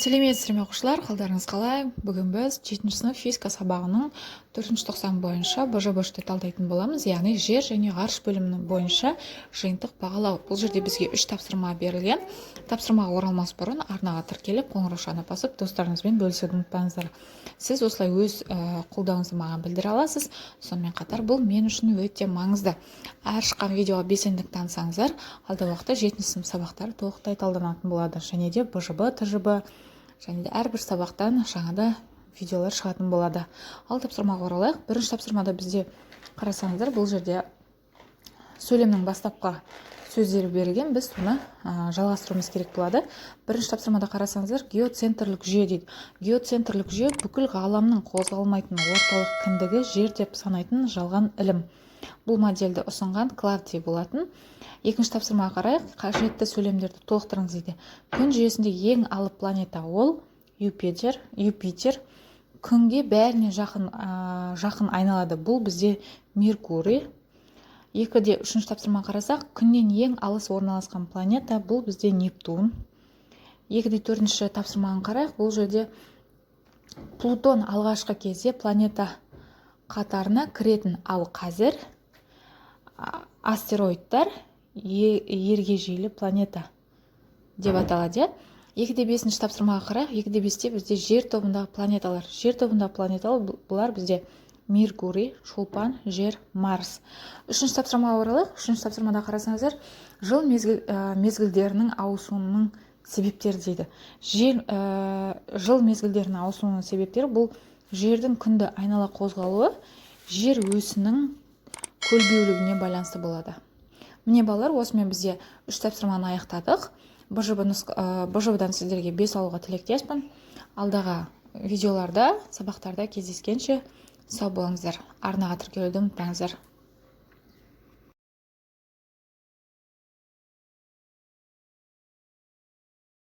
Сәлеметсіздер ме оқушылар, қалдарыңыз қалай? Бүгін біз 7-ші сынып физика сабағының 4-ші тоқсан бойынша БЖБ-шті талдайтын боламыз, яғни жер және ғарыш бөлімінің бойынша жиынтық бағалау. Бұл жерде бізге 3 тапсырма берілген. Тапсырмаға оралмас бұрын арнаға тіркеліп, қоңыраушаны басып, достарыңызбен бөлісуді ұмытпаңыздар. Сіз осылай өз қолдауыңызды маған білдіре аласыз. Сонымен қатар бұл мен үшін өте маңызды. Әр шыққан видеоға белсенділік танытсаңыздар, алдағы уақытта 7-ші сынып сабақтары толықтай талданатын болады. Және де БЖБ, ТЖБ және де әрбір сабақтан жаңада видеолар шығатын болады. Ал тапсырмаға оралайық. Бірінші тапсырмада бізде қарасаңыздар, бұл жерде сөйлемнің бастапқы сөздері берілген, біз соны жалғастыруымыз керек болады. Бірінші тапсырмада қарасаңыздар, геоцентрлік жүйе дейді. Геоцентрлік жүйе бүкіл ғаламның қозғалмайтын орталық кіндігі жер деп санайтын жалған ілім. Бұл модельді ұсынған Клавдий болатын. Екінші тапсырмаға қарайық, қажетті сөйлемдерді толықтырыңыз дейді. Күн жүйесінде ең алып планета ол Юпитер. Күнге бәріне жақын айналады. Бұл бізде Меркурий. Екіде үшінші тапсырмаға қарасақ, күннен ең алыс орналасқан планета бұл бізде Нептун. Екіде төртінші тапсырмаға қарайық, бұл жерде Плутон алғашқы кезде планета қатарына кіретін, ал қазір астероидтар ергежейлі планета деп аталады. Екіде бесінші тапсырмаға қарайық, екіде бесте бізде жер тобындағы планеталар. Жер тобындағы планеталар бұлар бізде Меркурий, Шолпан, Жер, Марс. Үшінші тапсырмаға оралайық. Үшінші тапсырмада қарасаңыздар, жыл мезгілдерінің ауысуының себептері дейді. Жыл мезгілдерінің ауысуының себептері бұл жердің күнді айнала қозғалуы жер өсінің көлбеулігіне байланысты болады. Міне балалар, осымен бізде 3 тапсырманы аяқтадық. БЖБ-дан сіздерге 5 алуға тілектеспін. Алдағы видеоларда, сабақтарда кездескенше сау болыңыздар. Арнаға тіркелуді ұмытпаңыздар.